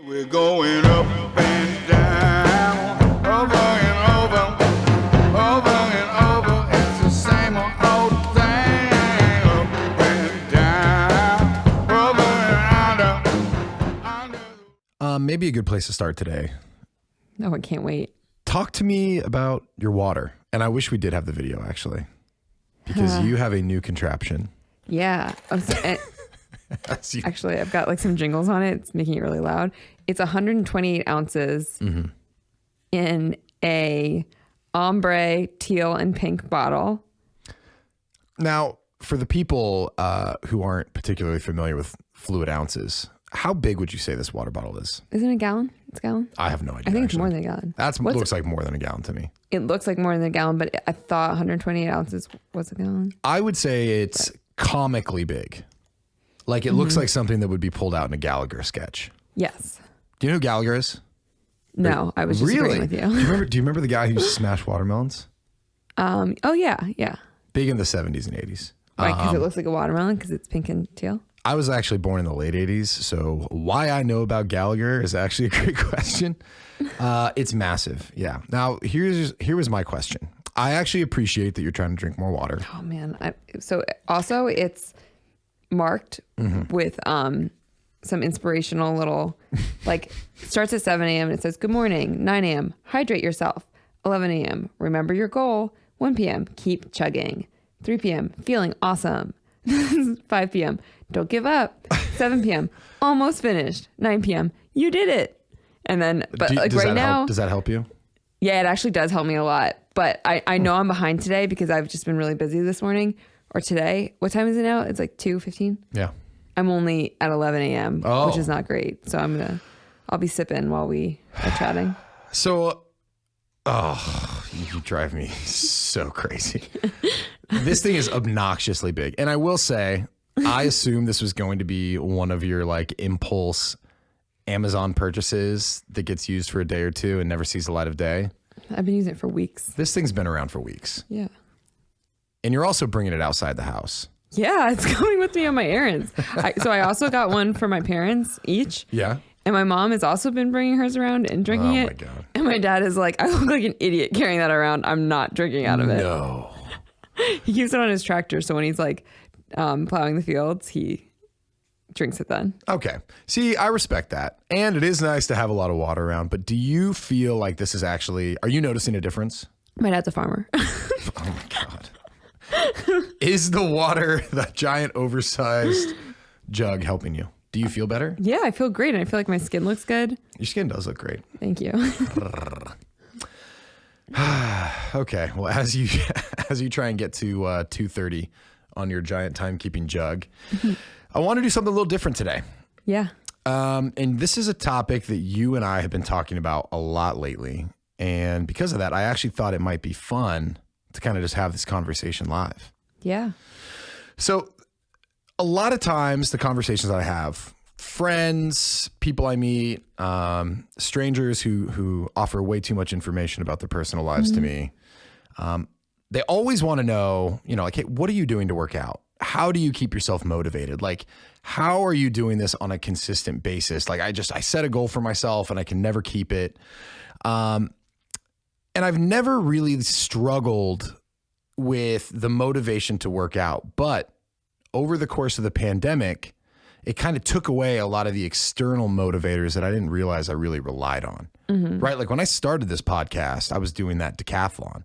We're going up and down, over and over, over and over. It's the same old thing. Up and down, over and under. Maybe a good place to start today. Oh, I can't wait. Talk to me about your water. And I wish we did have the video, actually, because you have a new contraption. Yeah. Actually, I've got like some jingles on it. It's making it really loud. It's 128 ounces in a ombre, teal, and pink bottle. Now, for the people who aren't particularly familiar with fluid ounces, how big would you say this water bottle is? Isn't it a gallon? It's a gallon? I have no idea. I think it's actually. more than a gallon. Looks like more than a gallon to me. It looks like more than a gallon, but I thought 128 ounces was a gallon. I would say it's comically big. Like it looks like something that would be pulled out in a Gallagher sketch. Yes. Do you know who Gallagher is? No, I was just agreeing with you. Do you remember the guy who smashed watermelons? Oh yeah. Big in the 70s and 80s. Right, because it looks like a watermelon because it's pink and teal. I was actually born in the late 80s, so why I know about Gallagher is actually a great question. It's massive, yeah. Now, here was my question. I actually appreciate that you're trying to drink more water. Oh, man. So also, it's marked with some inspirational little, like, it starts at 7 a.m. and it says, good morning, 9 a.m., hydrate yourself, 11 a.m., remember your goal, 1 p.m., keep chugging, 3 p.m., feeling awesome, 5 p.m., don't give up, 7 p.m., almost finished, 9 p.m., you did it. And then, but does that help you? Yeah, it actually does help me a lot. But I know I'm behind today because I've just been really busy this morning or today. What time is it now? It's like 2:15. Yeah. I'm only at 11 a.m., which is not great. So I'll be sipping while we are chatting. So, you drive me so crazy. This thing is obnoxiously big. And I will say, I assume this was going to be one of your like impulse Amazon purchases that gets used for a day or two and never sees the light of day. I've been using it for weeks. This thing's been around for weeks. Yeah. And you're also bringing it outside the house. Yeah, it's coming with me on my errands. So I also got one for my parents each. Yeah. And my mom has also been bringing hers around and drinking it. Oh, my God. And my dad is like, I look like an idiot carrying that around. I'm not drinking out of it. No. He keeps it on his tractor. So when he's like plowing the fields, he drinks it then. Okay. See, I respect that. And it is nice to have a lot of water around. But do you feel like this is actually, are you noticing a difference? My dad's a farmer. Oh, my God. Is the water, the giant oversized jug, helping you? Do you feel better? Yeah, I feel great. And I feel like my skin looks good. Your skin does look great. Thank you. Okay. Well, as you try and get to 2:30 on your giant timekeeping jug, I want to do something a little different today. Yeah. And this is a topic that you and I have been talking about a lot lately. And because of that, I actually thought it might be fun to kind of just have this conversation live. Yeah. So a lot of times the conversations that I have, friends, people I meet, strangers who offer way too much information about their personal lives to me, they always want to know, like, hey, what are you doing to work out? How do you keep yourself motivated? Like, how are you doing this on a consistent basis? Like, I set a goal for myself and I can never keep it. And I've never really struggled with the motivation to work out, but over the course of the pandemic, it kind of took away a lot of the external motivators that I didn't realize I really relied on, right? Like when I started this podcast, I was doing that decathlon.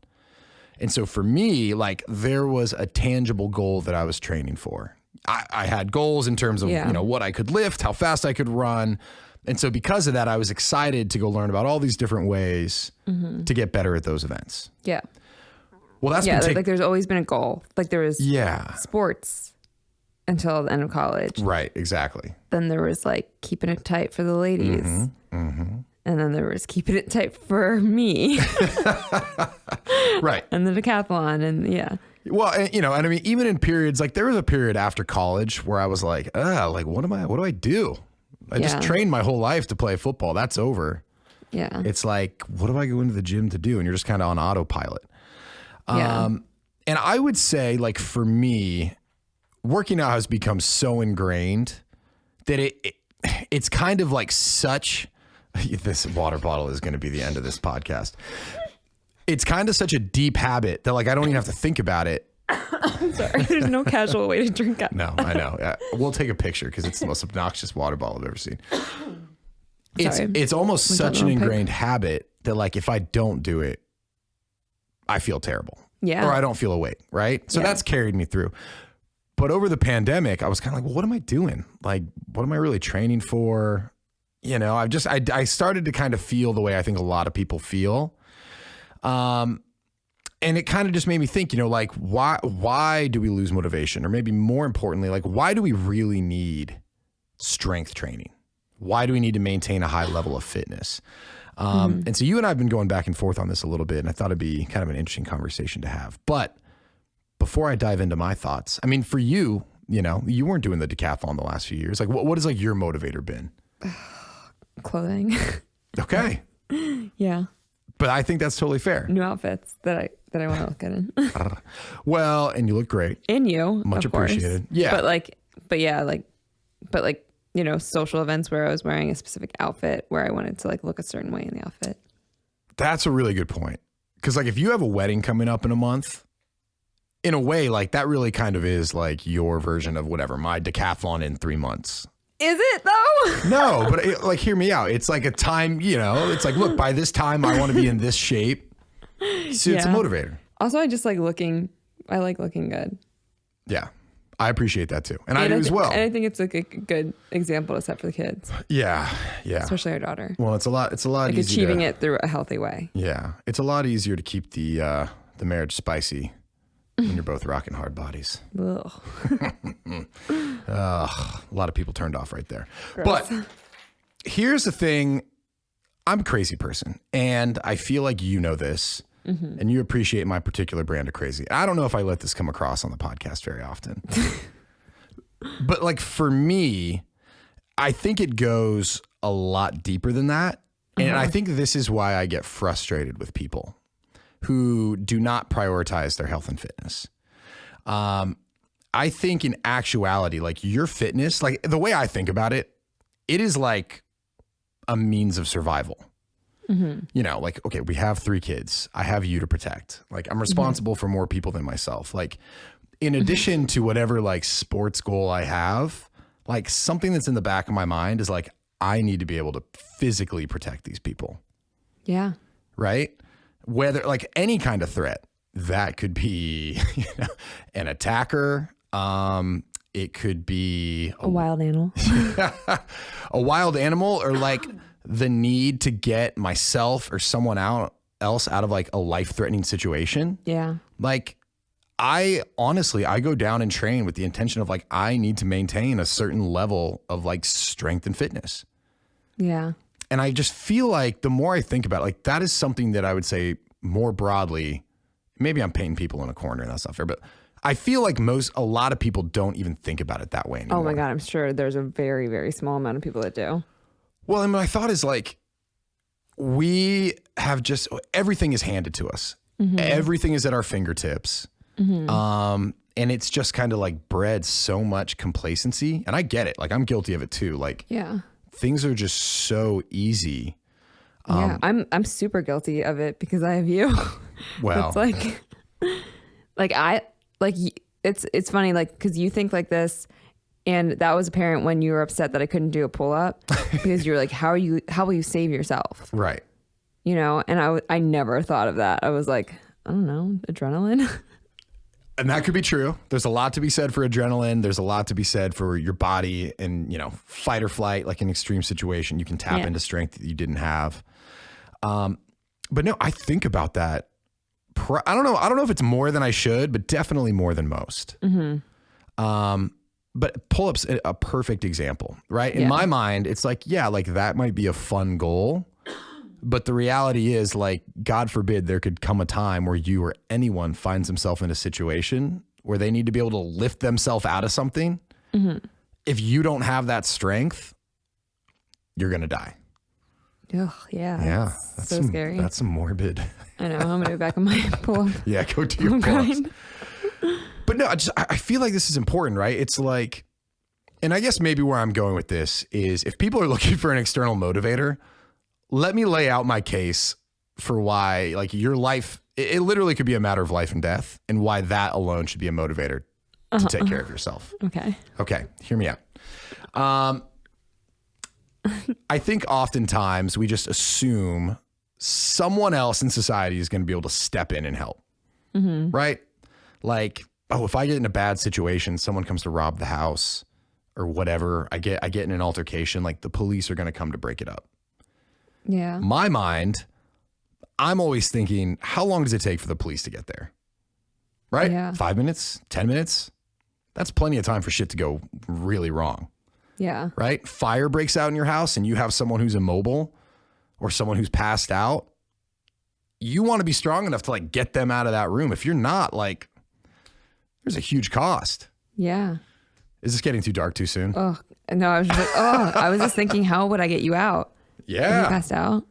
And so for me, like there was a tangible goal that I was training for. I had goals in terms of, what I could lift, how fast I could run. And so because of that, I was excited to go learn about all these different ways to get better at those events. Yeah. Well, that's like there's always been a goal. Like there was sports until the end of college. Right, exactly. Then there was like keeping it tight for the ladies. And then there was keeping it tight for me. Right. And the decathlon and yeah. Well, and I mean, even in periods, like there was a period after college where I was like, what do I do? I just trained my whole life to play football. That's over. Yeah. It's like, what do I go into the gym to do? And you're just kind of on autopilot. Yeah. And I would say like for me, working out has become so ingrained that it's kind of like such, this water bottle is going to be the end of this podcast. It's kind of such a deep habit that like, I don't even have to think about it. I'm sorry. There's no casual way to drink it. No, I know. We'll take a picture because it's the most obnoxious water bottle I've ever seen. It's almost such an ingrained habit that like, if I don't do it, I feel terrible. Yeah. Or I don't feel awake. Right. So that's carried me through. But over the pandemic, I was kind of like, well, what am I doing? Like, what am I really training for? You know, I started to kind of feel the way I think a lot of people feel. And it kind of just made me think, you know, like, why do we lose motivation? Or maybe more importantly, like, why do we really need strength training? Why do we need to maintain a high level of fitness? And so you and I have been going back and forth on this a little bit, and I thought it'd be kind of an interesting conversation to have. But before I dive into my thoughts, I mean, for you, you know, you weren't doing the decathlon the last few years. Like, what has like your motivator been? Clothing. Okay. Yeah. But I think that's totally fair. New outfits that I want to look good in. Well, and you look great. And you. Much of course. appreciated. Yeah. But you know, social events where I was wearing a specific outfit where I wanted to like look a certain way in the outfit. That's a really good point. Because like if you have a wedding coming up in a month, in a way, like that really kind of is like your version of whatever, my decathlon in 3 months. Is it though? No, but like, hear me out. It's like a time, you know, it's like, look, by this time I want to be in this shape. So it's a motivator. Also, I just like I like looking good. Yeah. I appreciate that too. And I do as well. And I think it's like a good example to set for the kids. Yeah. Yeah. Especially our daughter. Well, it's a lot Like easier. achieving it through a healthy way. Yeah. It's a lot easier to keep the marriage spicy when you're both rocking hard bodies. Ugh. A lot of people turned off right there. Gross. But here's the thing. I'm a crazy person, and I feel like you know this, and you appreciate my particular brand of crazy. I don't know if I let this come across on the podcast very often. But like for me, I think it goes a lot deeper than that. And I think this is why I get frustrated with people who do not prioritize their health and fitness. I think in actuality, like your fitness, like the way I think about it, it is like a means of survival. You know, like, okay, we have 3 kids. I have you to protect. Like I'm responsible for more people than myself. Like in addition to whatever like sports goal I have, like something that's in the back of my mind is like, I need to be able to physically protect these people. Yeah. Right? Whether like any kind of threat, that could be, you know, an attacker. It could be A wild animal. a wild animal, or like the need to get myself or someone else out of like a life-threatening situation. Yeah. Like I go down and train with the intention of like, I need to maintain a certain level of like strength and fitness. Yeah. And I just feel like the more I think about it, like that is something that I would say more broadly, maybe I'm painting people in a corner and that's not fair, but I feel like a lot of people don't even think about it that way anymore. Oh my God. I'm sure there's a very, very small amount of people that do. Well, and my thought is like, we have just, everything is handed to us. Everything is at our fingertips. And it's just kind of like bred so much complacency. And I get it. Like I'm guilty of it too. Like things are just so easy. Yeah. I'm super guilty of it because I have you. Well, It's it's funny, like, cause you think like this, and that was apparent when you were upset that I couldn't do a pull up because you were like, how will you save yourself? right. You know? And I never thought of that. I was like, I don't know, adrenaline. And that could be true. There's a lot to be said for adrenaline. There's a lot to be said for your body and, you know, fight or flight, like an extreme situation, you can tap into strength that you didn't have. But no, I think about that. I don't know if it's more than I should, but definitely more than most. But pull-ups a perfect example, right? In my mind, it's like, yeah, like that might be a fun goal. But the reality is, like, God forbid there could come a time where you or anyone finds himself in a situation where they need to be able to lift themselves out of something. If you don't have that strength, you're going to die. Ugh, yeah. Yeah. That's so scary. That's some morbid. I know. I'm going to go back on my pull-up. Yeah, go do your pull-ups. But no, I feel like this is important, right? It's like, And I guess maybe where I'm going with this is if people are looking for an external motivator, let me lay out my case for why, like, your life, it literally could be a matter of life and death, and why that alone should be a motivator to take care of yourself. Okay. Okay, hear me out. I think oftentimes we just assume someone else in society is going to be able to step in and help, right? Like, oh, if I get in a bad situation, someone comes to rob the house or whatever, I get in an altercation, like the police are going to come to break it up. Yeah. My mind, I'm always thinking, how long does it take for the police to get there? Right? Yeah. 5 minutes, 10 minutes. That's plenty of time for shit to go really wrong. Yeah. Right? Fire breaks out in your house and you have someone who's immobile or someone who's passed out. You want to be strong enough to like get them out of that room. If you're not, like, there's a huge cost. Yeah. Is this getting too dark too soon? Oh, no, I was just like, I was just thinking, how would I get you out? Yeah. You passed out?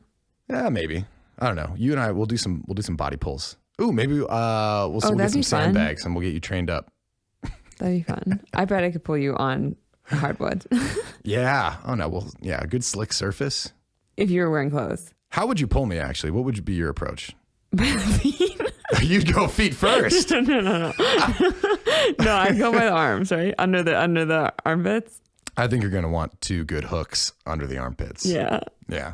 Yeah, maybe. I don't know. You and I, we'll do some body pulls. Ooh, maybe we'll get some that'd be fun. sandbags and we'll get you trained up. That'd be fun. I bet I could pull you on hardwood. Yeah. Oh no. Well, yeah. A good slick surface. If you were wearing clothes. How would you pull me actually? What would be your approach? By the feet? You'd go feet first. No, I'd go by the arms, right? Under the armpits. I think you're going to want 2 good hooks under the armpits. Yeah. Yeah.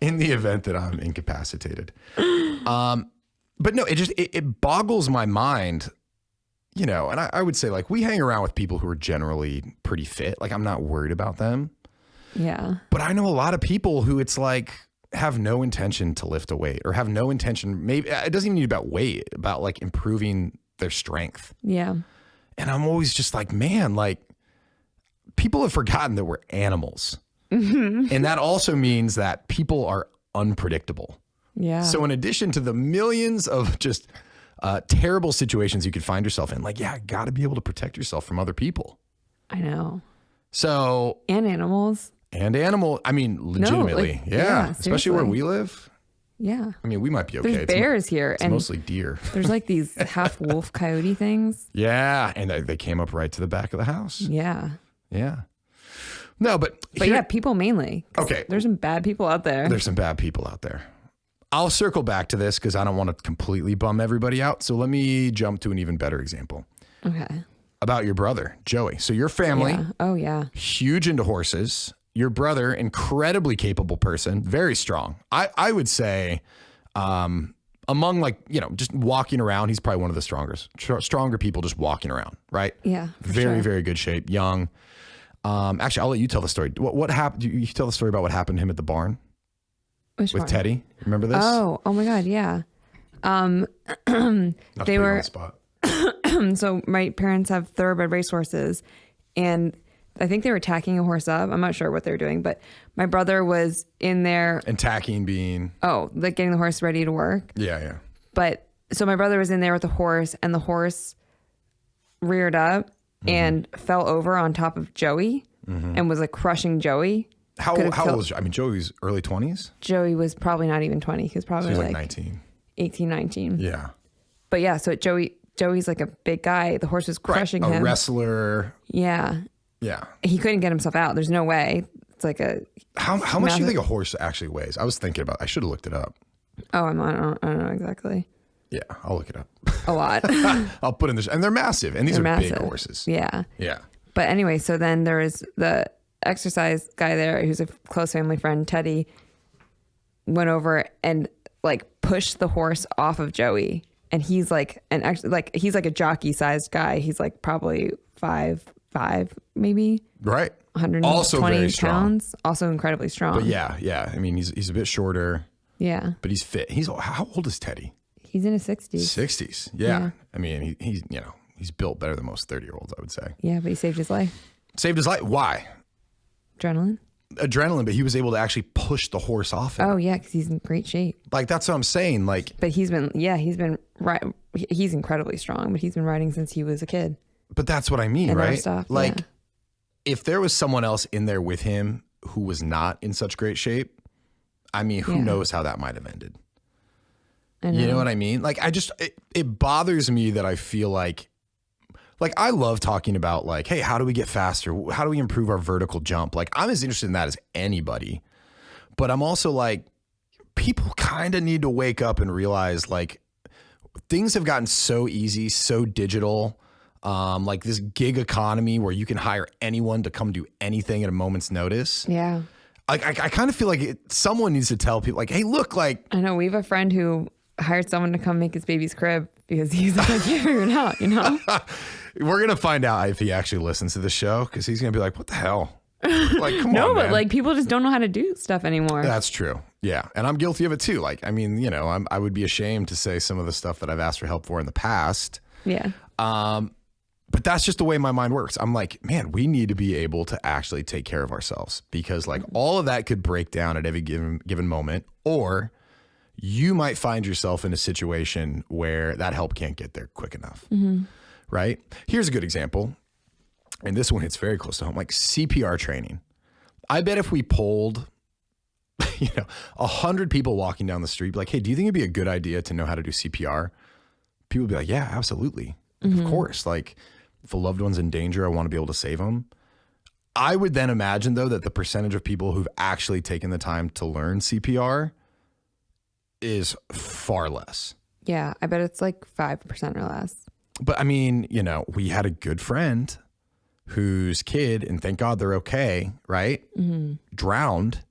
In the event that I'm incapacitated. But no, it boggles my mind, you know, and I would say, like, we hang around with people who are generally pretty fit. Like, I'm not worried about them. Yeah. But I know a lot of people who it's like have no intention to lift a weight or have no intention. Maybe it doesn't even need about weight, about like improving their strength. Yeah. And I'm always just like, man, like, people have forgotten that we're animals. And that also means that people are unpredictable. Yeah. So in addition to the millions of just terrible situations you could find yourself in, like, yeah, got to be able to protect yourself from other people. I know. So. And animals. I mean, legitimately. Yeah. Especially where we live. Yeah. I mean, we might be okay. There's bears here. It's mostly deer. There's like these half wolf coyote things. Yeah. And they came up right to the back of the house. Yeah. Yeah. No, but yeah, people mainly. Okay. There's some bad people out there. There's some bad people out there. I'll circle back to this because I don't want to completely bum everybody out. So let me jump to an even better example. Okay. About your brother, Joey. So your family. Yeah. Oh, yeah. Huge into horses. Your brother, incredibly capable person, very strong. I would say among, like, you know, just walking around, he's probably one of the stronger people just walking around, right? Yeah. Very, very good shape, young. Actually, I'll let you tell the story. What happened? You tell the story about what happened to him at the barn with Teddy. Remember this? Oh my God. Yeah. They were, so my parents have thoroughbred racehorses, and I think they were tacking a horse up. I'm not sure what they were doing, but my brother was in there. And tacking being? Oh, like getting the horse ready to work. Yeah, yeah. But so my brother was in there with the horse, and the horse reared up and fell over on top of Joey and was like crushing Joey. How old was Joey? I mean, Joey's early 20s? Joey was probably not even 20. He was probably So like 19. 18, 19. Yeah. But yeah, so Joey's like a big guy. The horse was crushing him. A wrestler. Yeah. Yeah. He couldn't get himself out. There's no way. It's like a... How much do you think a horse actually weighs? I was thinking about I should have looked it up. Oh, I don't know exactly. Yeah, I'll look it up. A lot. I'll put in this. And they're massive. And these are big horses. Yeah. Yeah. But anyway, so then there was the exercise guy there who's a close family friend, Teddy, went over and like pushed the horse off of Joey. And he's like he's like a jockey sized guy. He's like probably 5'5", maybe. Right. 120 also very pounds. Strong. Also incredibly strong. But yeah. I mean, he's a bit shorter. Yeah. But he's fit. How old is Teddy? He's in his 60s. 60s. Yeah. I mean, he's built better than most 30-year-olds, I would say. Yeah, but he saved his life. Saved his life. Why? Adrenaline, but he was able to actually push the horse off him. Oh yeah, because he's in great shape. Like, that's what I'm saying. Like, but he's been he's incredibly strong, but he's been riding since he was a kid. But that's what I mean, and right? Stopped, like, if there was someone else in there with him who was not in such great shape, I mean, who knows how that might have ended. I know. You know what I mean? Like, it bothers me that I feel like I love talking about like, hey, how do we get faster? How do we improve our vertical jump? Like, I'm as interested in that as anybody, but I'm also like, people kind of need to wake up and realize like things have gotten so easy, so digital. Like this gig economy where you can hire anyone to come do anything at a moment's notice. Yeah. I kind of feel like someone needs to tell people like, hey, look, like, I know we have a friend who hired someone to come make his baby's crib because he's like, I can't figure it out, you know? we're going to find out if he actually listens to the show because he's going to be like, what the hell? Like, come on, No, but man. like people just don't know how to do stuff anymore. That's true. Yeah. And I'm guilty of it too. Like, I mean, you know, I would be ashamed to say some of the stuff that I've asked for help for in the past. Yeah. But that's just the way my mind works. I'm like, man, we need to be able to actually take care of ourselves because like all of that could break down at every given moment, or you might find yourself in a situation where that help can't get there quick enough. Right? Here's a good example. And this one hits very close to home, like CPR training. I bet if we polled, 100 people walking down the street, like, hey, do you think it'd be a good idea to know how to do CPR? People would be like, yeah, absolutely. Of course. Like, if a loved one's in danger, I want to be able to save them. I would then imagine, though, that the percentage of people who've actually taken the time to learn CPR is far less. Yeah. I bet it's like 5% or less. But I mean, we had a good friend whose kid, and thank God they're okay, right? Drowned.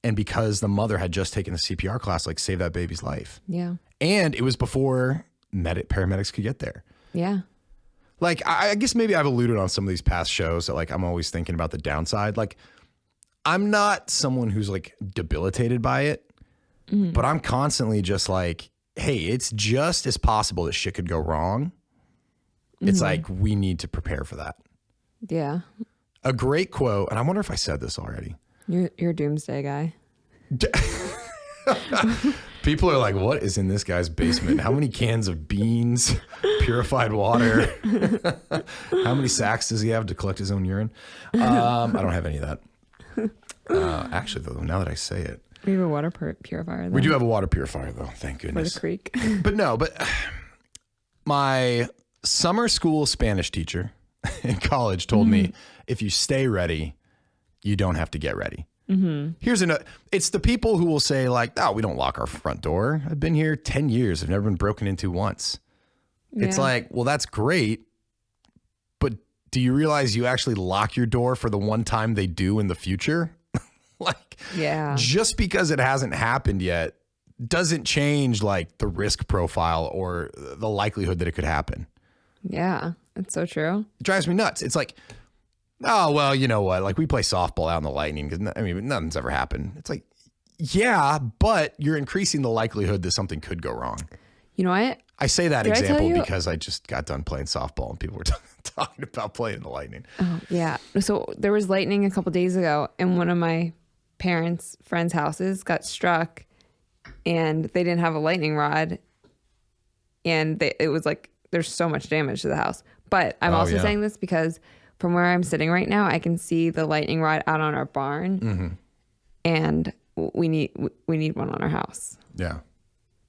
And because the mother had just taken the CPR class, like saved that baby's life. Yeah. And it was before paramedics could get there. Yeah. Like, I guess maybe I've alluded on some of these past shows that like, I'm always thinking about the downside. Like, I'm not someone who's like debilitated by it, but I'm constantly just like, hey, it's just as possible that shit could go wrong. It's like, we need to prepare for that. Yeah. A great quote, and I wonder if I said this already. You're a doomsday guy. People are like, what is in this guy's basement? How many cans of beans, purified water? How many sacks does he have to collect his own urine? I don't have any of that. Actually, though, now that I say it. We have a water purifier, though. We do have a water purifier, though. Thank For goodness. the creek. But my summer school Spanish teacher in college told me, if you stay ready, you don't have to get ready. Here's another. It's the people who will say like, oh, we don't lock our front door. I've been here 10 years. I've never been broken into once. It's like, well, that's great. But do you realize you actually lock your door for the one time they do in the future? Like, just because it hasn't happened yet doesn't change like the risk profile or the likelihood that it could happen. Yeah, it's so true. It drives me nuts. It's like, oh, well, you know what? Like, we play softball out in the Lightning because, I mean, nothing's ever happened. It's like, yeah, but you're increasing the likelihood that something could go wrong. You know what? I say that Did example because I just got done playing softball and people were talking about playing the Lightning. Oh, yeah. So there was lightning a couple days ago, and one of my parents' friends' houses got struck, and they didn't have a lightning rod, and it was like, there's so much damage to the house. But I'm also saying this because from where I'm sitting right now, I can see the lightning rod out on our barn, and we need one on our house. Yeah.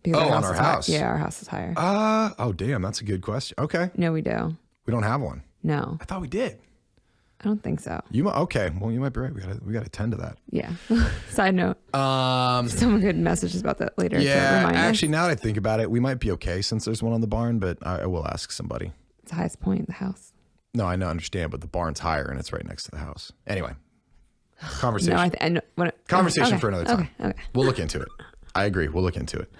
Because on our house? Yeah, our house is higher. Oh, damn. That's a good question. Okay. No, we do. We don't have one. No, I thought we did. I don't think so. Okay. Well, you might be right. We got to tend to that. Yeah. Side note. Someone could message us about that later. Yeah. To Actually, us. now that I think about it, we might be okay since there's one on the barn, but I will ask somebody. It's the highest point in the house. No, I know, understand, but the barn's higher and it's right next to the house. Anyway, conversation. No, I know. Conversation okay. for another time. Okay. We'll look into it. I agree. We'll look into it.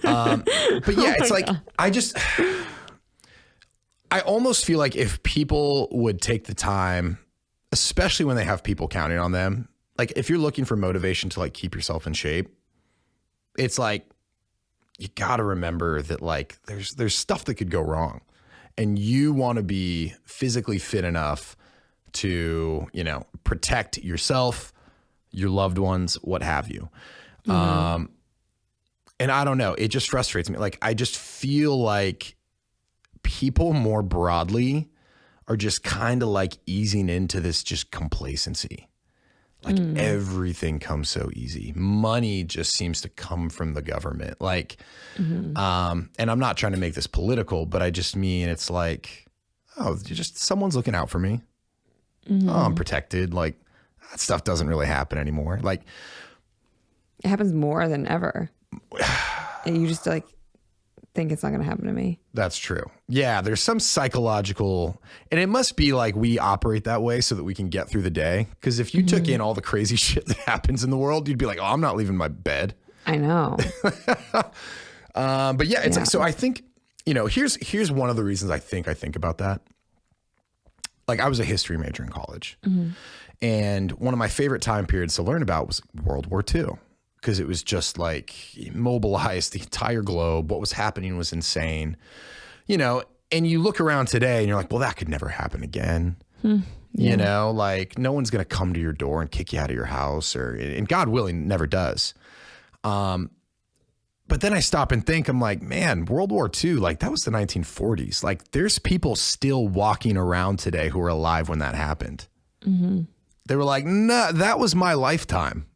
But yeah, it's like, I almost feel like if people would take the time, especially when they have people counting on them, like if you're looking for motivation to like keep yourself in shape, it's like, you got to remember that like there's stuff that could go wrong, and you want to be physically fit enough to, protect yourself, your loved ones, what have you. And I don't know, it just frustrates me. Like, I just feel like people more broadly are just kind of like easing into this just complacency. Like everything comes so easy. Money just seems to come from the government. Like, and I'm not trying to make this political, but I just mean it's like, oh, someone's looking out for me. Oh, I'm protected. Like that stuff doesn't really happen anymore. Like It happens more than ever. And you just like think it's not going to happen to me. that's true. Yeah, there's some psychological, and it must be like we operate that way so that we can get through the day. Because if you took in all the crazy shit that happens in the world, you'd be like, oh, I'm not leaving my bed. I know. But yeah, it's like, so I think, here's one of the reasons I think about that. Like I was a history major in college, and one of my favorite time periods to learn about was World War II. Because it was just like mobilized the entire globe. What was happening was insane, and you look around today and you're like, well, that could never happen again. Like no one's going to come to your door and kick you out of your house and God willing, never does. But then I stop and think, I'm like, man, World War II, like that was the 1940s. Like there's people still walking around today who were alive when that happened. They were like, nah, that was my lifetime.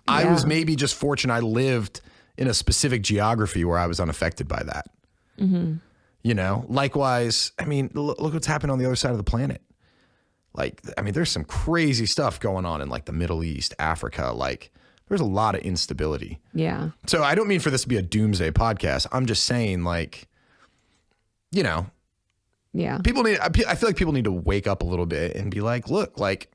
I was maybe just fortunate I lived in a specific geography where I was unaffected by that. Likewise, I mean, look what's happened on the other side of the planet. Like, I mean, there's some crazy stuff going on in like the Middle East, Africa. Like there's a lot of instability. Yeah. So I don't mean for this to be a doomsday podcast. I'm just saying like, Yeah. I feel like people need to wake up a little bit and be like, look, like,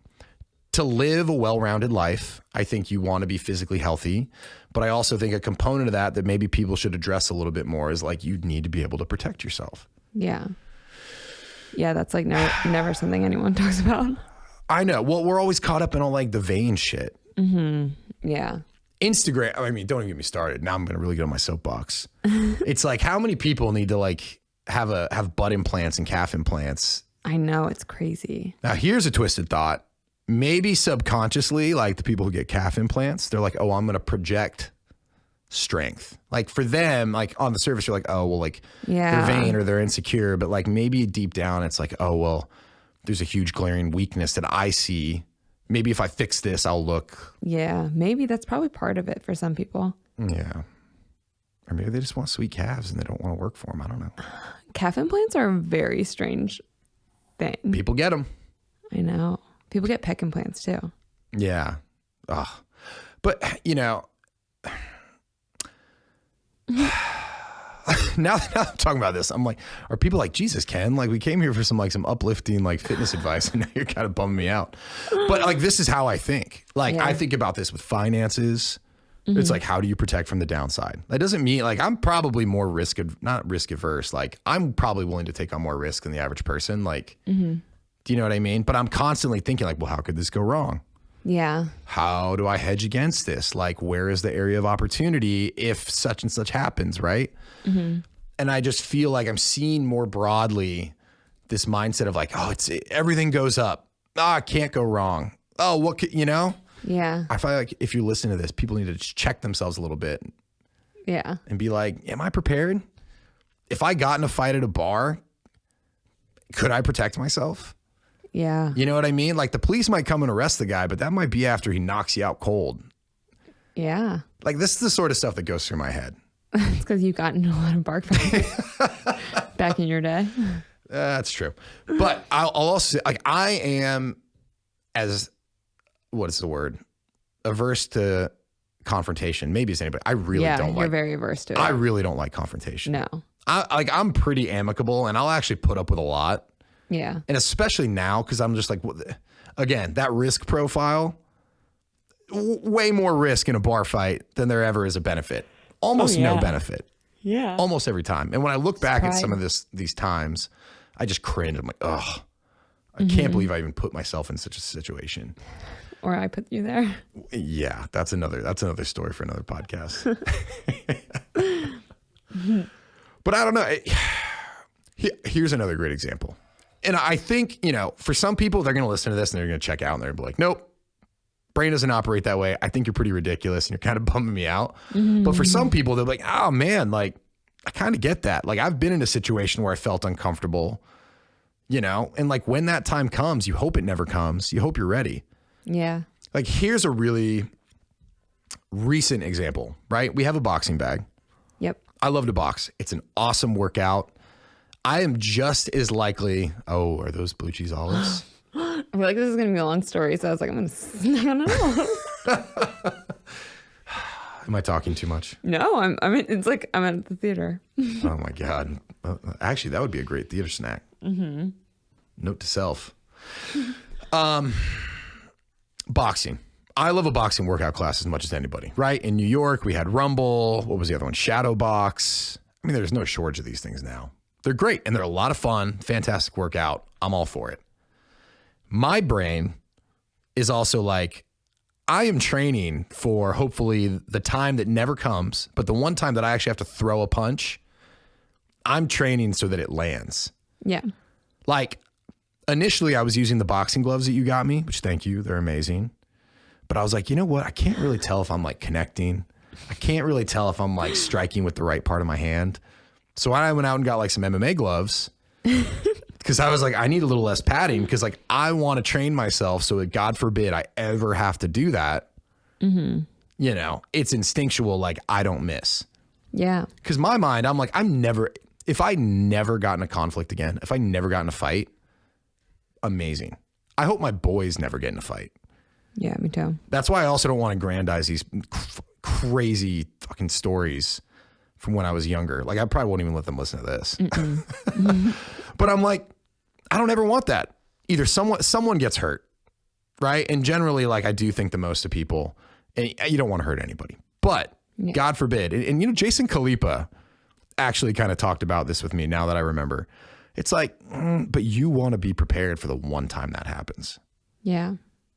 to live a well-rounded life, I think you want to be physically healthy, but I also think a component of that maybe people should address a little bit more is like you need to be able to protect yourself. Yeah. Yeah, that's like never something anyone talks about. I know. Well, we're always caught up in all like the vain shit. Yeah. Instagram, I mean, don't even get me started. Now I'm going to really get on my soapbox. It's like how many people need to like have butt implants and calf implants? I know, it's crazy. Now, here's a twisted thought. Maybe subconsciously, like the people who get calf implants, they're like, oh, I'm going to project strength. Like for them, like on the surface, you're like, oh, well, like they're vain or they're insecure. But like maybe deep down, it's like, oh, well, there's a huge glaring weakness that I see. Maybe if I fix this, I'll look. Yeah, maybe that's probably part of it for some people. Yeah. Or maybe they just want sweet calves and they don't want to work for them. I don't know. Calf implants are a very strange thing. People get them. I know. People get pec implants too. Yeah. Ugh. But, now that I'm talking about this, I'm like, are people like, Jesus, Ken? Like we came here for some uplifting like fitness advice and now you're kind of bumming me out. But like, this is how I think. Like I think about this with finances. It's like, how do you protect from the downside? That doesn't mean like I'm probably more not risk averse. Like I'm probably willing to take on more risk than the average person. Like, do you know what I mean? But I'm constantly thinking like, well, how could this go wrong? Yeah. How do I hedge against this? Like, where is the area of opportunity if such and such happens, right? And I just feel like I'm seeing more broadly this mindset of like, oh, everything goes up. Ah, it can't go wrong. Oh, what could, Yeah. I feel like if you listen to this, people need to just check themselves a little bit. Yeah. And be like, am I prepared? If I got in a fight at a bar, could I protect myself? Yeah. You know what I mean? Like the police might come and arrest the guy, but that might be after he knocks you out cold. Yeah. Like this is the sort of stuff that goes through my head. It's because you got into a lot of bark fights back in your day. That's true. But I'll also say, like, I am what is the word? Averse to confrontation. Maybe it's anybody. I really don't like. You're very averse to it. I really don't like confrontation. No. I'm pretty amicable and I'll actually put up with a lot. Yeah. And especially now, because I'm just like, again, that risk profile, way more risk in a bar fight than there ever is a benefit. Almost no benefit. Yeah. Almost every time. And when I look back at some of these times, I just cringe. I'm like, ugh, I can't believe I even put myself in such a situation. Or I put you there. Yeah, that's another story for another podcast. But I don't know. Here's another great example. And I think, for some people, they're going to listen to this and they're going to check out and they're going to be like, nope, brain doesn't operate that way. I think you're pretty ridiculous and you're kind of bumming me out. But for some people, they're like, oh man, like I kind of get that. Like I've been in a situation where I felt uncomfortable, and like when that time comes, you hope it never comes. You hope you're ready. Yeah. Like, here's a really recent example, right? We have a boxing bag. Yep. I love to box. It's an awesome workout. I am just as likely. Oh, are those blue cheese olives? I feel like this is going to be a long story. So I was like, I don't know. Am I talking too much? No, it's like I'm at the theater. Oh my God. Actually, that would be a great theater snack. Mm-hmm. Note to self. Boxing. I love a boxing workout class as much as anybody, right? In New York, we had Rumble. What was the other one? Shadow Box. I mean, there's no shortage of these things now. They're great and they're a lot of fun. Fantastic workout. I'm all for it. My brain is also like, I am training for hopefully the time that never comes, but the one time that I actually have to throw a punch, I'm training so that it lands. Yeah. Like, initially I was using the boxing gloves that you got me, which thank you, they're amazing. But I was like, you know what? I can't really tell if I'm like connecting. I can't really tell if I'm like striking with the right part of my hand. So I went out and got like some MMA gloves because I was like, I need a little less padding because like I want to train myself so that God forbid I ever have to do that. Mm-hmm. You know, it's instinctual. Like I don't miss. Yeah. Because my mind, I'm like, if I never got in a conflict again, if I never got in a fight, amazing. I hope my boys never get in a fight. Yeah, me too. That's why I also don't want to aggrandize these crazy fucking stories from when I was younger. Like I probably won't even let them listen to this. But I'm like, I don't ever want that. Either someone gets hurt, right? And generally, like I do think the most of people, and you don't want to hurt anybody, but God forbid. And you know, Jason Khalipa actually kind of talked about this with me now that I remember. It's like, but you want to be prepared for the one time that happens. Yeah.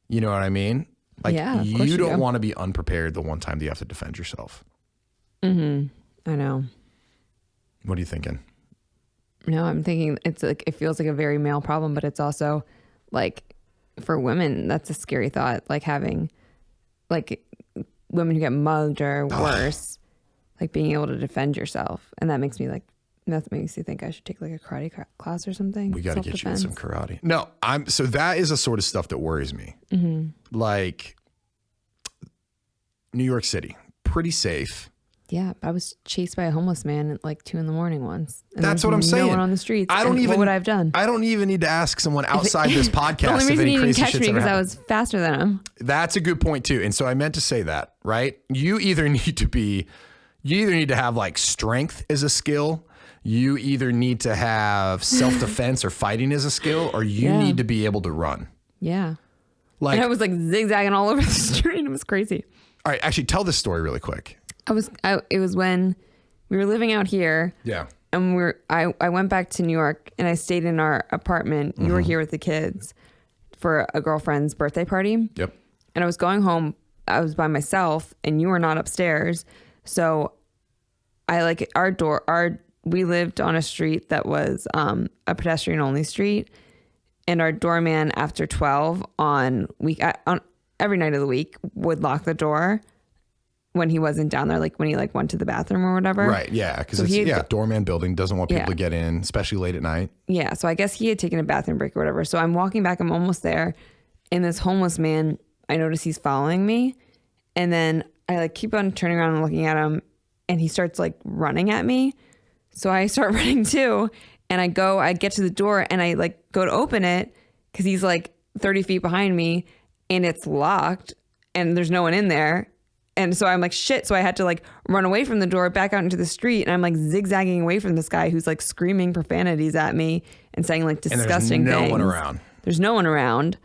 You know what I mean? Like you don't want to be unprepared the one time that you have to defend yourself. Mm-hmm. I know. What are you thinking? No, I'm thinking it's like, it feels like a very male problem, but it's also like for women, that's a scary thought. Like having like women who get mugged or worse, like being able to defend yourself. And that makes me you think I should take like a karate class or something. We got to get you in some karate. No, so that is the sort of stuff that worries me. Mm-hmm. Like New York City, pretty safe. Yeah, I was chased by a homeless man at like 2 a.m. once. And that's what I'm saying. No one on the streets. What would I have done? I don't even need to ask someone outside this podcast. The only reason he didn't catch me because happened. I was faster than him. That's a good point too. And so I meant to say that, right? You either need to have like strength as a skill. You either need to have self-defense or fighting as a skill, or you need to be able to run. Yeah. Like, and I was like zigzagging all over the street. It was crazy. All right. Actually, tell this story really quick. It was when we were living out here. Yeah. And I went back to New York and I stayed in our apartment. You were here with the kids for a girlfriend's birthday party. Yep. And I was going home. I was by myself and you were not upstairs. So I like we lived on a street that was a pedestrian only street, and our doorman after 12 on every night of the week would lock the door when he wasn't down there, like when he like went to the bathroom or whatever. Right. Yeah. Because doorman building doesn't want people to get in, especially late at night. Yeah. So I guess he had taken a bathroom break or whatever. So I'm walking back. I'm almost there, and this homeless man, I notice he's following me, and then I like keep on turning around and looking at him, and he starts like running at me. So I start running too, and I get to the door and I like go to open it because he's like 30 feet behind me and it's locked and there's no one in there. And so I'm like, shit. So I had to like run away from the door back out into the street, and I'm like zigzagging away from this guy who's like screaming profanities at me and saying like disgusting things. And there's no one around. There's no one around.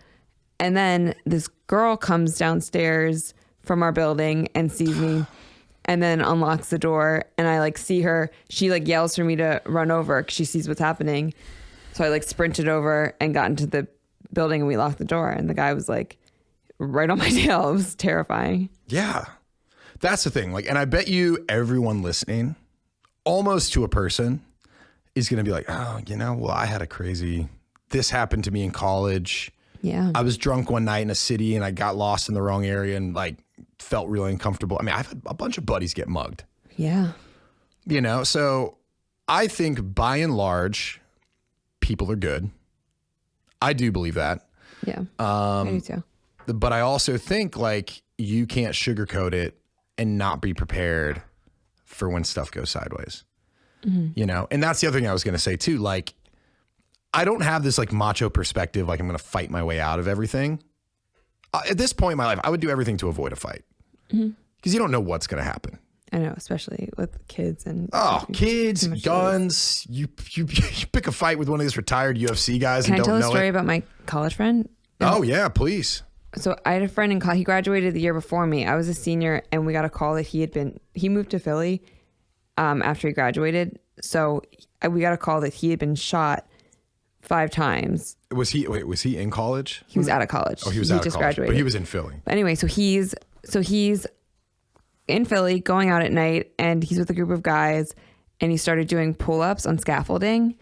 And then this girl comes downstairs from our building and sees me. And then unlocks the door, and I like see her. She like yells for me to run over because she sees what's happening. So I like sprinted over and got into the building, and we locked the door. And the guy was like right on my tail. It was terrifying. Yeah, that's the thing. Like, and I bet you everyone listening, almost to a person, is going to be like, oh, I had this happened to me in college. Yeah, I was drunk one night in a city, and I got lost in the wrong area, and like felt really uncomfortable. I mean, I've had a bunch of buddies get mugged. Yeah. So I think by and large, people are good. I do believe that. Yeah. I do too. But I also think like you can't sugarcoat it and not be prepared for when stuff goes sideways. You know, and that's the other thing I was going to say too. Like, I don't have this like macho perspective, like I'm going to fight my way out of everything. At this point in my life, I would do everything to avoid a fight because you don't know what's going to happen. I know, especially with kids and kids, guns. You pick a fight with one of these retired UFC guys Can and I tell don't a know story it. about my college friend? Oh yeah, please. So I had a friend in college. He graduated the year before me. I was a senior, and we got a call that he moved to Philly after he graduated. So we got a call that he had been shot 5 times. Was he in college? He was out of college. Oh, he was out of just college, graduated. but he was in Philly. But anyway, so he's in Philly going out at night, and he's with a group of guys, and he started doing pull-ups on scaffolding,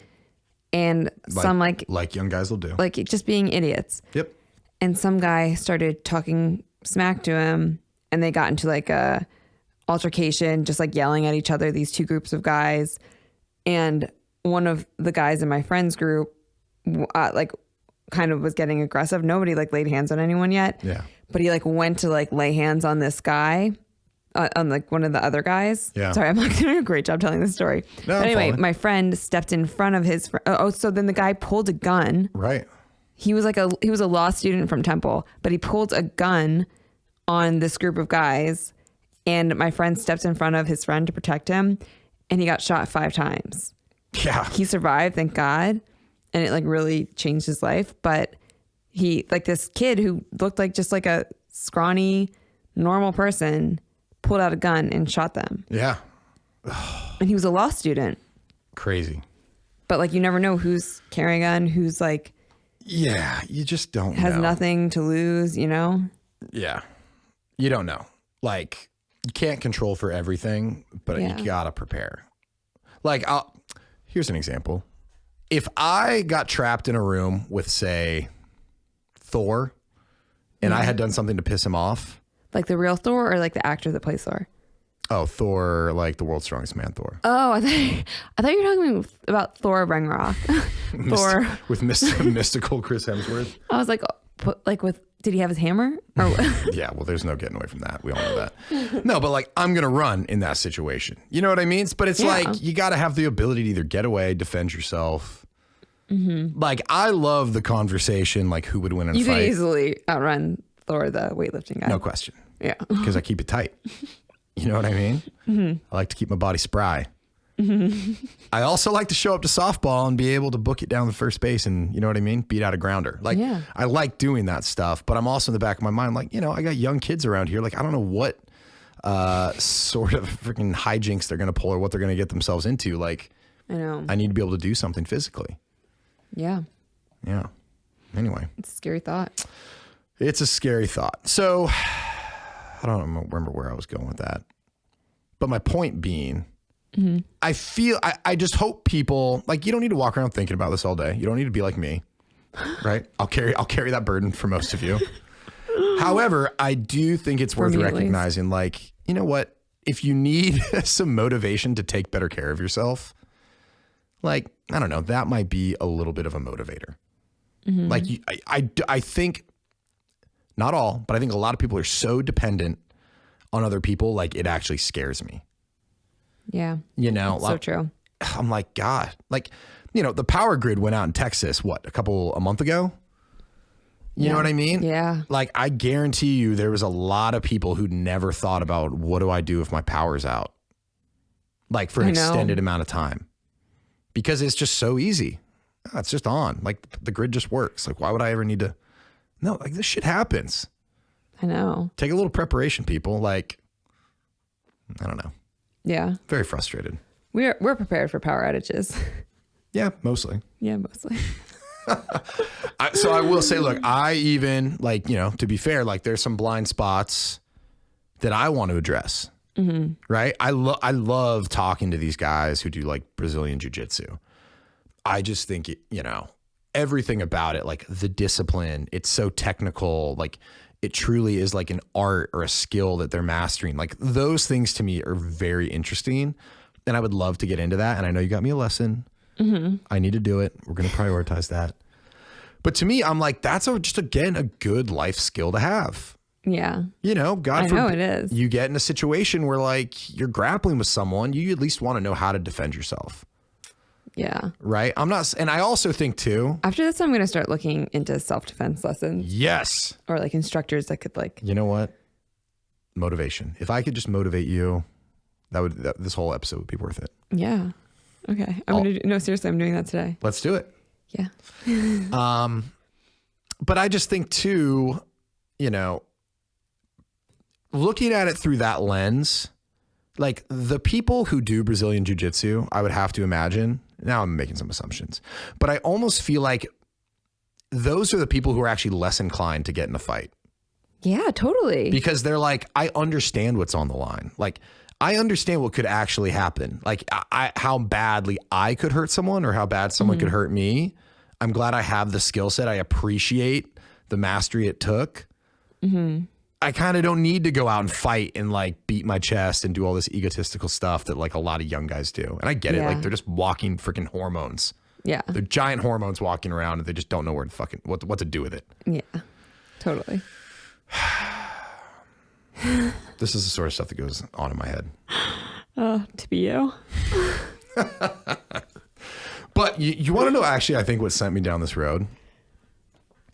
and some like young guys will do, like just being idiots. Yep. And some guy started talking smack to him, and they got into like a altercation, just like yelling at each other, these 2 groups of guys. And one of the guys in my friend's group like kind of was getting aggressive. Nobody like laid hands on anyone yet. Yeah. But he like went to like lay hands on this guy, on like one of the other guys. Yeah. Sorry, I'm not doing a great job telling this story. No, but I'm anyway, following. my friend stepped in front of his so then the guy pulled a gun. Right. He was a law student from Temple, but he pulled a gun on this group of guys, and my friend stepped in front of his friend to protect him, and he got shot 5 times. Yeah. He survived, thank God, and it like really changed his life. But he, like, this kid who looked like just like a scrawny, normal person, pulled out a gun and shot them. Yeah. And he was a law student. Crazy. But like, you never know who's carrying a gun, who's like Yeah, you just don't has know. nothing to lose, you know? Yeah. You don't know. Like, you can't control for everything, but Yeah. you gotta prepare. Like, here's an example. If I got trapped in a room with, say, Thor, and I had done something to piss him off. Like the real Thor or like the actor that plays Thor? Oh, Thor, like the world's strongest man, Thor. Oh, I thought you were talking about Thor Ragnarok. Thor. With mystical Chris Hemsworth. I was like, did he have his hammer? Or Yeah, well, there's no getting away from that. We all know that. No, but like, I'm going to run in that situation. You know what I mean? But it's like, you got to have the ability to either get away, defend yourself. Like, I love the conversation, like who would win in a you fight. could easily outrun Thor, the weightlifting guy. No question. Yeah. Because I keep it tight. You know what I mean? I like to keep my body spry. I also like to show up to softball and be able to book it down the first base and, you know what I mean? Beat out a grounder. Like, Yeah. I like doing that stuff, but I'm also in the back of my mind, like, you know, I got young kids around here. Like, I don't know what sort of freaking hijinks they're going to pull or what they're going to get themselves into. Like, I know. I need to be able to do something physically. Yeah. Yeah. Anyway, It's a scary thought. it's a scary thought. So I don't remember where I was going with that. But my point being, I feel, I just hope people, like, you don't need to walk around thinking about this all day. You don't need to be like me, right? I'll carry that burden for most of you. However, I do think it's worth me, at recognizing, like, you know what? If you need some motivation to take better care of yourself, like, I don't know, that might be a little bit of a motivator. Like, I think, not all, but I think a lot of people are so dependent on other people, like, it actually scares me. Yeah. You know, So true. I'm like, God, like, you know, the power grid went out in Texas, a month ago? You know what I mean? Yeah. Like, I guarantee you there was a lot of people who never thought about, what do I do if my power's out? Like, for an extended amount of time. Because it's just so easy. It's just on. Like, the grid just works. Like, why would I ever need to? No, like, this shit happens. I know. Take a little preparation, people. Like, I don't know. Yeah. Very frustrated. We're prepared for power outages. Yeah, mostly. Yeah, mostly. So I will say, look, I even, like, you know, to be fair, like, there's some blind spots that I want to address. Right? I love talking to these guys who do, like, Brazilian jiu-jitsu. I just think, you know, everything about it, like the discipline, it's so technical. Like, it truly is like an art or a skill that they're mastering. Like, those things to me are very interesting. And I would love to get into that. And I know you got me a lesson. I need to do it. We're going to prioritize that. But to me, I'm like, that's just, again, a good life skill to have. Yeah. You know, God I know it is. You get in a situation where like you're grappling with someone, you at least want to know how to defend yourself. Yeah. Right. And I also think too. After this, I'm going to start looking into self-defense lessons. Yes. Or like instructors that could like. You know what? Motivation. If I could just motivate you, this whole episode would be worth it. Yeah. Okay. No, seriously, I'm doing that today. Let's do it. Yeah. But I just think too, you know, looking at it through that lens, like the people who do Brazilian Jiu-Jitsu, I would have to imagine, now I'm making some assumptions, but I almost feel like those are the people who are actually less inclined to get in a fight. Yeah, totally. Because they're like, I understand what's on the line. Like, I understand what could actually happen. Like how badly I could hurt someone or how bad someone could hurt me. I'm glad I have the skill set. I appreciate the mastery it took. I kind of don't need to go out and fight and like beat my chest and do all this egotistical stuff that like a lot of young guys do. And I get it. Like they're just walking freaking hormones. Yeah. They're giant hormones walking around and they just don't know where to fucking, what to do with it. Yeah, totally. This is the sort of stuff that goes on in my head. To be you. But you want to know, actually, I think what sent me down this road.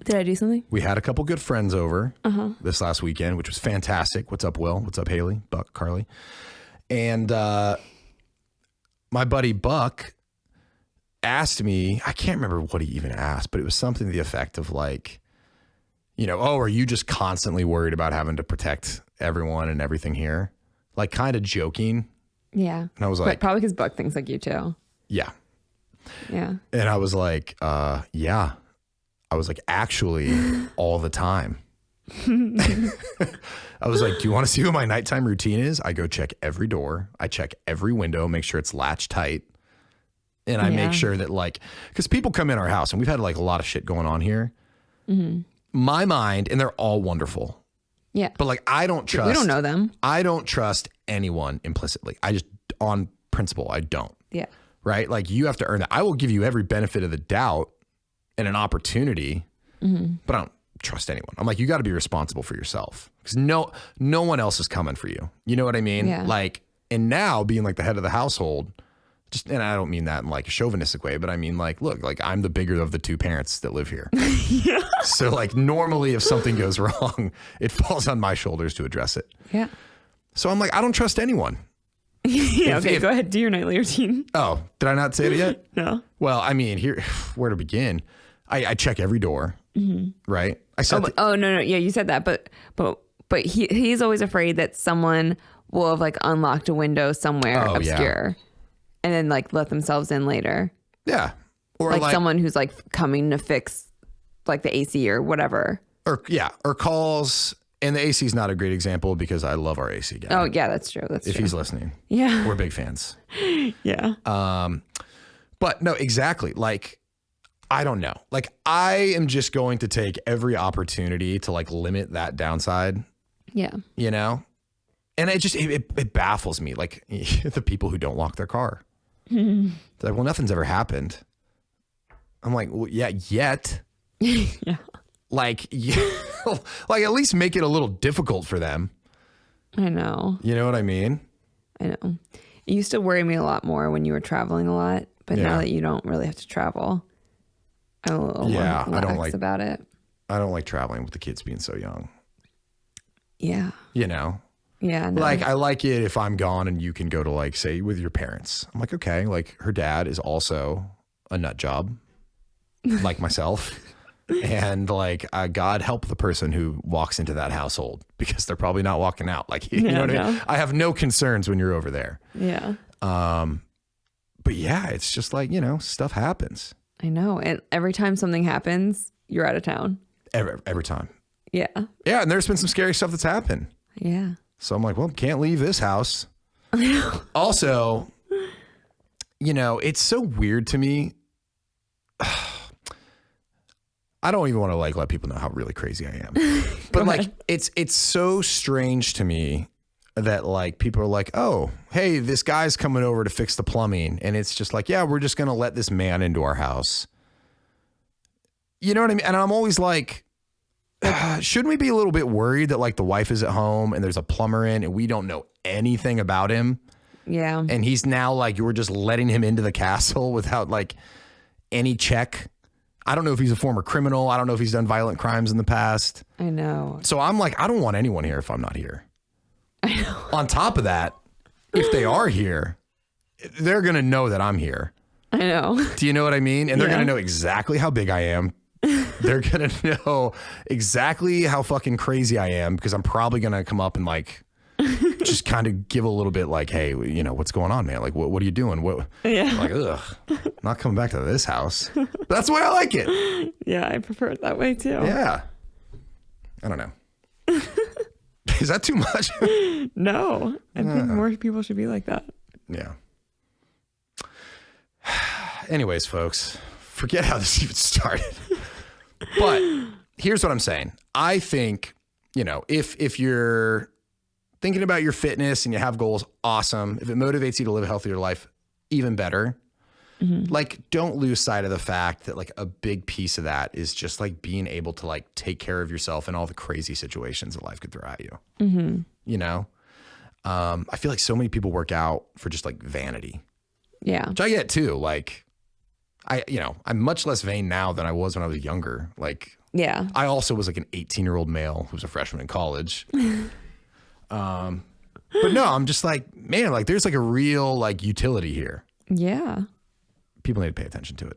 Did I do something? We had a couple good friends over this last weekend, which was fantastic. What's up, Will? What's up, Haley? Buck, Carly? And my buddy Buck asked me, I can't remember what he even asked, but it was something to the effect of like, you know, oh, are you just constantly worried about having to protect everyone and everything here? Like kind of joking. Yeah. And I was like, but probably because Buck thinks like you too. Yeah. Yeah. And I was like, yeah. I was like, actually, all the time. I was like, do you want to see what my nighttime routine is? I go check every door. I check every window, make sure it's latched tight. And I make sure that like, because people come in our house and we've had like a lot of shit going on here. My mind, and they're all wonderful. Yeah. But like, I don't trust. We don't know them. I don't trust anyone implicitly. I just, on principle, I don't. Yeah. Right? Like you have to earn that. I will give you every benefit of the doubt and an opportunity, but I don't trust anyone. I'm like, you got to be responsible for yourself because no one else is coming for you. You know what I mean? Yeah. Like, and now being like the head of the household, just, and I don't mean that in like a chauvinistic way, but I mean like, look, like I'm the bigger of the two parents that live here. Yeah. So like normally if something goes wrong, it falls on my shoulders to address it. Yeah. So I'm like, I don't trust anyone. Yeah, okay, go ahead. Do your nightly routine. Oh, did I not say it yet? No. Well, I mean, here, where to begin? I check every door, right? I said, no. Yeah, you said that, but he's always afraid that someone will have like unlocked a window somewhere obscure, and then like let themselves in later. Yeah, or like someone who's like coming to fix like the AC or whatever. Or calls. And the AC is not a great example because I love our AC guy. Oh yeah, that's true. That's if true. he's listening. Yeah, we're big fans. Yeah. But no, exactly. Like, I don't know. Like, I am just going to take every opportunity to like limit that downside. Yeah. You know, and it just it baffles me. Like the people who don't lock their car. They're like, well, nothing's ever happened. I'm like, well, yeah, yet. Yeah. Like, like at least make it a little difficult for them. I know. You know what I mean? I know. It used to worry me a lot more when you were traveling a lot, but now that you don't really have to travel, I'm a little more lax about it. I don't like traveling with the kids being so young. Yeah. You know? Yeah. No. Like, I like it if I'm gone and you can go to like, say, with your parents. I'm like, okay, like her dad is also a nut job, like myself. And like, God help the person who walks into that household because they're probably not walking out. Like, you know what I mean? I have no concerns when you're over there. Yeah. But yeah, it's just like, you know, stuff happens. I know. And every time something happens, you're out of town. Every time. Yeah. Yeah. And there's been some scary stuff that's happened. Yeah. So I'm like, well, can't leave this house. Also, you know, it's so weird to me. I don't even want to like let people know how really crazy I am. But like it's so strange to me that like people are like, "Oh, hey, this guy's coming over to fix the plumbing." And it's just like, "Yeah, we're just going to let this man into our house." You know what I mean? And I'm always like, shouldn't we be a little bit worried that like the wife is at home and there's a plumber in and we don't know anything about him? Yeah. And he's now like, you're just letting him into the castle without like any check. I don't know if he's a former criminal. I don't know if he's done violent crimes in the past. I know. So I'm like, I don't want anyone here if I'm not here. I know. On top of that, if they are here, they're going to know that I'm here. I know. Do you know what I mean? And they're Yeah. going to know exactly how big I am. They're going to know exactly how fucking crazy I am because I'm probably going to come up and like just kind of give a little bit like, hey, you know, what's going on, man? Like, what are you doing? What? Yeah. Like, ugh, I'm not coming back to this house. But that's the way I like it. Yeah, I prefer it that way too. Yeah. I don't know. Is that too much? No, I think more people should be like that. Yeah. Anyways, folks, forget how this even started. But here's what I'm saying. I think, you know, if you're thinking about your fitness and you have goals, awesome. If it motivates you to live a healthier life, even better. Like, don't lose sight of the fact that like a big piece of that is just like being able to like take care of yourself in all the crazy situations that life could throw at you. You know, I feel like so many people work out for just like vanity, Yeah. which I get too. Like, I'm much less vain now than I was when I was younger. Like, Yeah. I also was like an 18-year-old male who was a freshman in college. But no, I'm just like, man, like there's like a real like utility here. Yeah. People need to pay attention to it.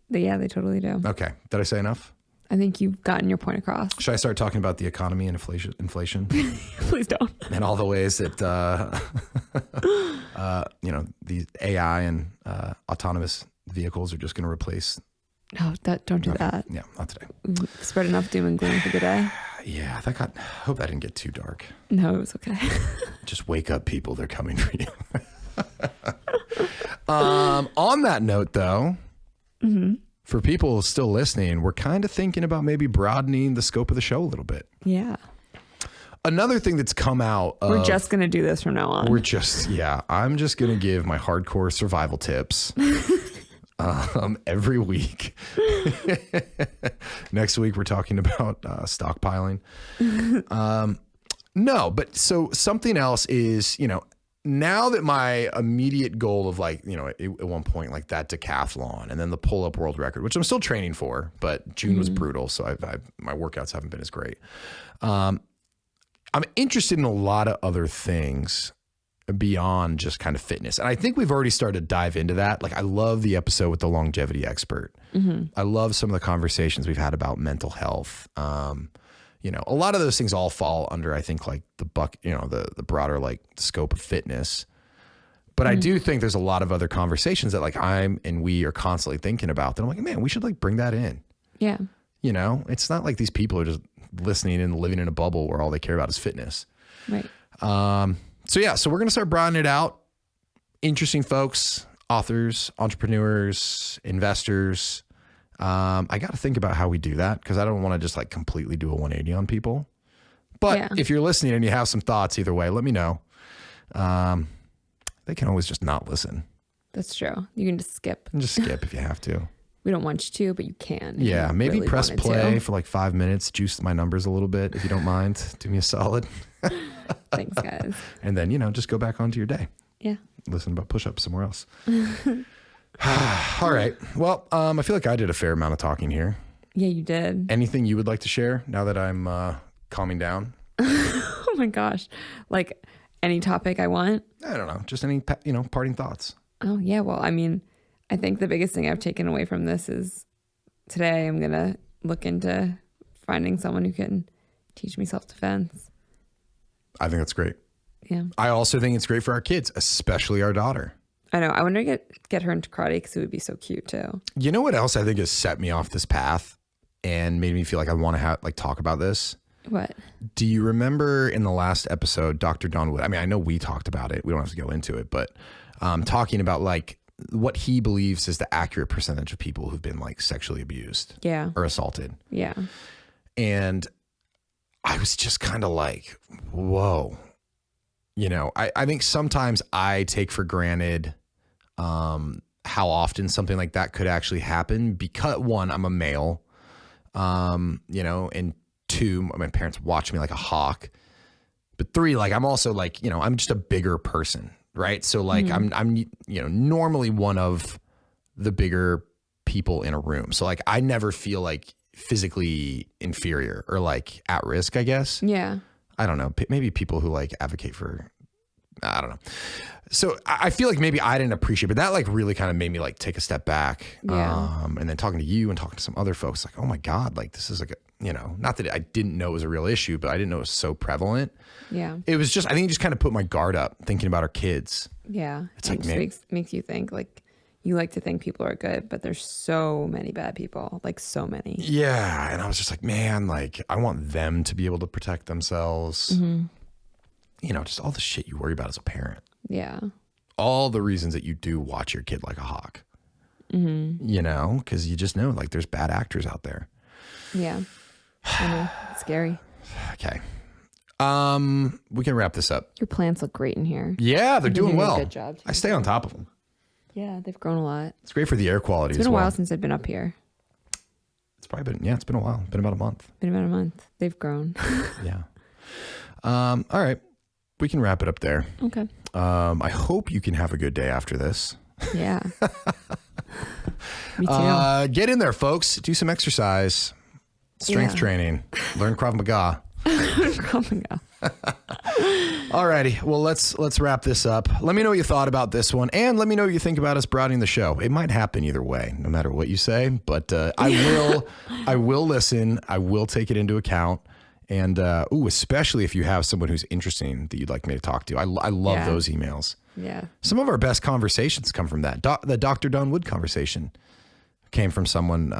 Yeah, they totally do. Okay. Did I say enough? I think you've gotten your point across. Should I start talking about the economy and inflation Please don't. and all the ways that, the AI and autonomous vehicles are just going to replace? No, don't do that. Yeah, not today. We've spread enough doom and gloom for the day. Yeah, hope that didn't get too dark. No, it was okay. Just wake up, people. They're coming for you. On that note, though, for people still listening, we're kind of thinking about maybe broadening the scope of the show a little bit. Yeah. Another thing that's come out of, We're just going to do this from now on. I'm just going to give my hardcore survival tips every week. Next week, we're talking about stockpiling. No, but so something else is, now that my immediate goal of like, at one point, like that decathlon and then the pull-up world record, which I'm still training for, but June was brutal. So my workouts haven't been as great. I'm interested in a lot of other things beyond just kind of fitness. And I think we've already started to dive into that. Like I love the episode with the longevity expert. I love some of the conversations we've had about mental health. A lot of those things all fall under, I think, like the broader like scope of fitness. But I do think there's a lot of other conversations that like we are constantly thinking about that I'm like, man, we should like bring that in. Yeah. It's not like these people are just listening and living in a bubble where all they care about is fitness. Right. So we're going to start broadening it out. Interesting folks, authors, entrepreneurs, investors. I got to think about how we do that because I don't want to just like completely do a 180 on people. But if you're listening and you have some thoughts either way, let me know. They can always just not listen. That's true. You can just skip. And just skip if you have to. We don't want you to, but you can. if Yeah, you maybe really press wanted play to. for like 5 minutes, juice my numbers a little bit if you don't mind. Do me a solid. Thanks, guys. And then, just go back onto your day. Yeah. Listen about push-ups somewhere else. All right. Well, I feel like I did a fair amount of talking here. Yeah, you did. Anything you would like to share now that I'm calming down? Oh my gosh. Like any topic I want. I don't know. Just any, parting thoughts. Oh yeah. Well, I mean, I think the biggest thing I've taken away from this is today I'm going to look into finding someone who can teach me self-defense. I think that's great. Yeah. I also think it's great for our kids, especially our daughter. I know. I wonder to get her into karate because it would be so cute too. You know what else I think has set me off this path and made me feel like I want to talk about this? What? Do you remember in the last episode, Dr. Don Wood? I mean, I know we talked about it. We don't have to go into it, but talking about like what he believes is the accurate percentage of people who've been like sexually abused or assaulted. Yeah. And I was just kind of like, whoa. I think sometimes I take for granted how how often something like that could actually happen because one, I'm a male, you know, and two, my parents watch me like a hawk, but three, like I'm also like, you know, I'm just a bigger person, right? So like I'm, you know, normally one of the bigger people in a room. So like I never feel like physically inferior or like at risk, I guess. Yeah. I don't know. Maybe people who like advocate for, I don't know. So I feel like maybe I didn't appreciate, but that like really kind of made me like take a step back. Yeah. And then talking to you and talking to some other folks, like, oh my God, like this is like, you know, not that I didn't know it was a real issue, but I didn't know it was so prevalent. Yeah. It was just, I think it just kind of put my guard up thinking about our kids. Yeah. It's like, makes you think like you like to think people are good, but there's so many bad people, like so many. Yeah. And I was just like, man, like I want them to be able to protect themselves. You know, just all the shit you worry about as a parent. Yeah. All the reasons that you do watch your kid like a hawk, you know, because you just know like there's bad actors out there. Yeah. I know. It's scary. Okay. We can wrap this up. Your plants look great in here. Yeah, they're doing well. Good job. I stay on top of them. Yeah, they've grown a lot. It's great for the air quality. It's been a while since I've been up here. It's probably been, it's been a while. Been about a month. They've grown. Yeah. All right. We can wrap it up there. Okay. I hope you can have a good day after this. Yeah. Me too. Get in there, folks. Do some exercise, strength training, learn Krav Maga. All righty. Well, let's wrap this up. Let me know what you thought about this one, and let me know what you think about us broadening the show. It might happen either way, no matter what you say. But I will listen. I will take it into account. And especially if you have someone who's interesting that you'd like me to talk to. I love those emails. Yeah. Some of our best conversations come from that. The Dr. Don Wood conversation came from someone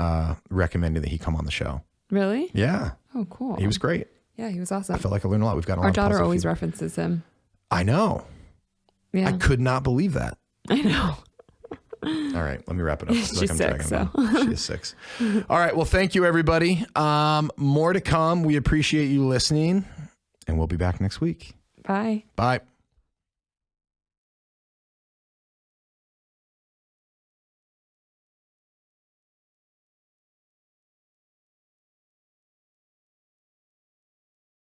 recommending that he come on the show. Really? Yeah. Oh, cool. He was great. Yeah, he was awesome. I felt like I learned a lot. We've got a lot Our of daughter positive always feedback. references him. I know. Yeah. I could not believe that. I know. All right, let me wrap it up. She's 6, so. She is 6. All right, well, thank you, everybody. More to come. We appreciate you listening, and we'll be back next week. Bye. Bye.